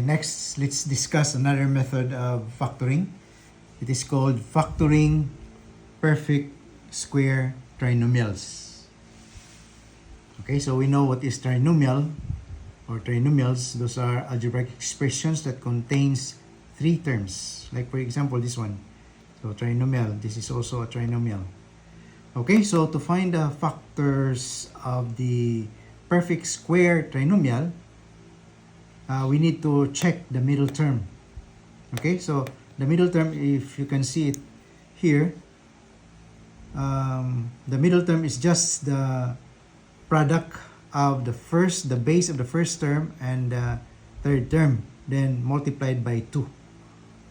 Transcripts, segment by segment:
Next, let's discuss another method of factoring. It is called factoring perfect square trinomials. Okay, so we know what is trinomial or trinomials. Those are algebraic expressions that contains three terms. Like for example, this one. So trinomial, this is also a trinomial. Okay, so to find the factors of the perfect square trinomial, we need to check the middle term. Okay, so the middle term, if you can see it here, the middle term is just the product of the base of the first term and the third term, then multiplied by 2,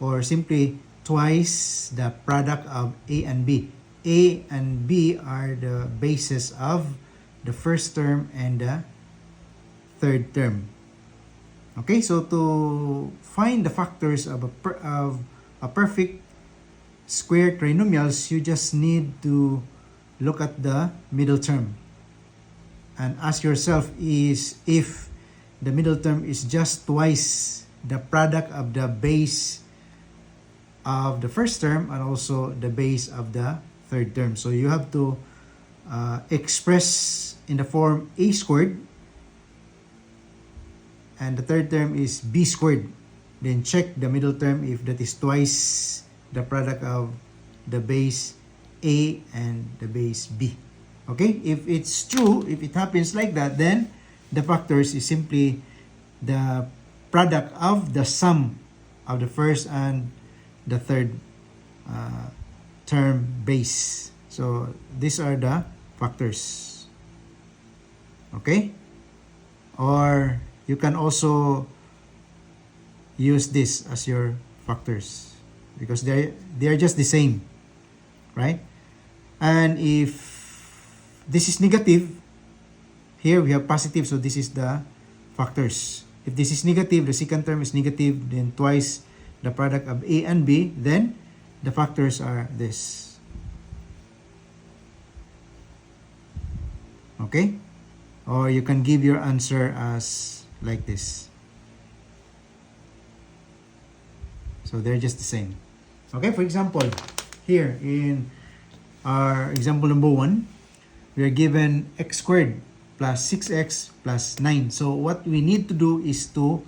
or simply twice the product of A and B. A and B are the bases of the first term and the third term. Okay, so to find the factors of a perfect square trinomials, you just need to look at the middle term and ask yourself if the middle term is just twice the product of the base of the first term and also the base of the third term. So you have to express in the form a squared, and the third term is b squared. Then check the middle term if that is twice the product of the base a and the base b. Okay, if it's true, if it happens like that, then the factors is simply the product of the sum of the first and the third term base. So these are the factors. Okay, or you can also use this as your factors because they are just the same, right? And if this is negative, here we have positive, so this is the factors. If this is negative, the second term is negative, then twice the product of A and B, then the factors are this. Okay? Or you can give your answer as like this. So they're just the same. Okay, for example, here in our example number 1, we are given x squared plus 6x plus 9. So what we need to do is to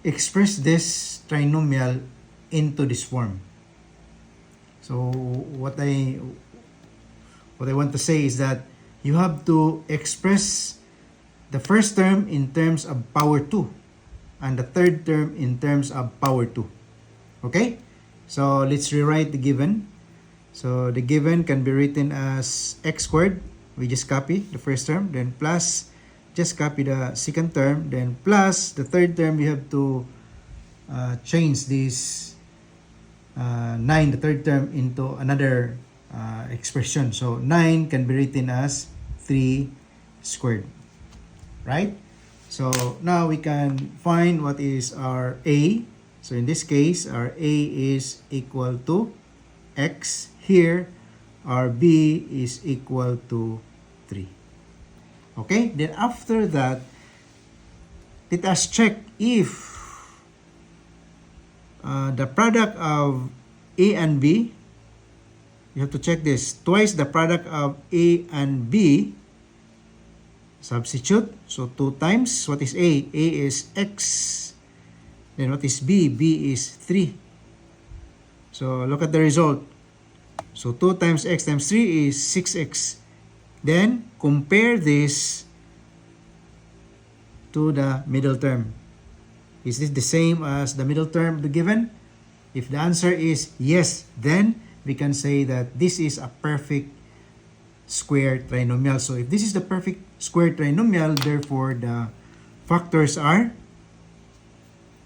express this trinomial into this form. So what I want to say is that you have to express the first term in terms of power 2 and the third term in terms of power 2. Okay? So let's rewrite the given. So the given can be written as x squared. We just copy the first term, then plus, just copy the second term, then plus the third term. We have to change this 9, the third term, into another expression. So 9 can be written as 3 squared. Right? So now we can find what is our A. So in this case, our A is equal to x. Here, our B is equal to 3. Okay? Then after that, let us check if the product of A and B, you have to check this, twice the product of A and B, substitute. So 2 times, what is A? A is x. Then what is B? B is 3. So look at the result. So 2 times x times 3 is 6x. Then compare this to the middle term. Is this the same as the middle term of the given? If the answer is yes, then we can say that this is a perfect square trinomial. So if this is the perfect square trinomial, therefore the factors are,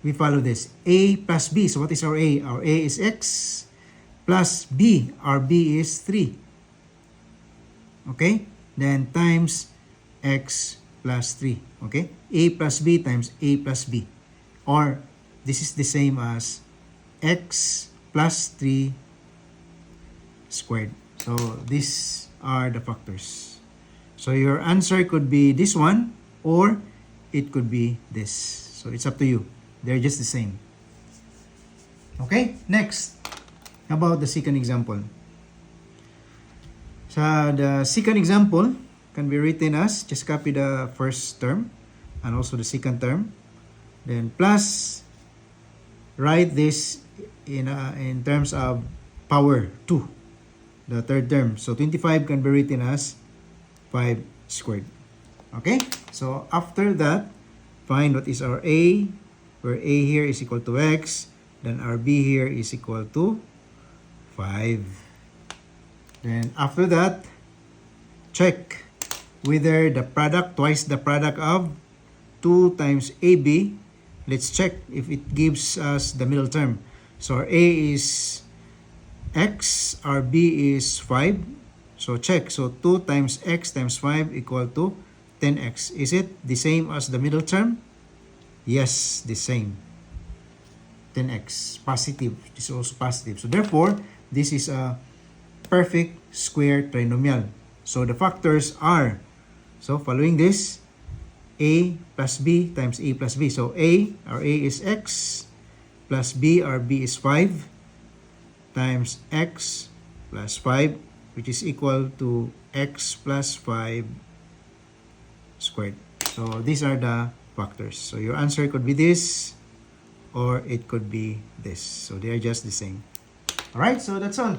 we follow this, a plus b. So what is our a? Our a is x plus b. Our b is 3. Okay? Then times x plus 3. Okay? A plus b times a plus b. Or this is the same as x plus 3 squared. So these are the factors. So your answer could be this one or it could be this. So it's up to you. They're just the same. Okay, next. How about the second example? So the second example can be written as, just copy the first term and also the second term. Then plus, write this in terms of power 2, the third term. So 25 can be written as 5 squared. Okay, so after that, find what is our A, where A here is equal to x, then our B here is equal to 5. Then after that, check whether the product, twice the product of 2 times AB, let's check if it gives us the middle term. So our A is x, our B is 5. So check. So 2 times x times 5 equal to 10x. Is it the same as the middle term? Yes, the same. 10x. Positive. This is also positive. So therefore, this is a perfect square trinomial. So the factors are, so following this, A plus B times A plus B. So our A is x, plus B, our B is 5, times x plus 5, which is equal to x plus 5 squared. So these are the factors. So your answer could be this, or it could be this. So they are just the same. Alright, so that's all.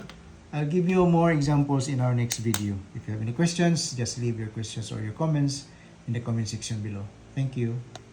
I'll give you more examples in our next video. If you have any questions, just leave your questions or your comments in the comment section below. Thank you.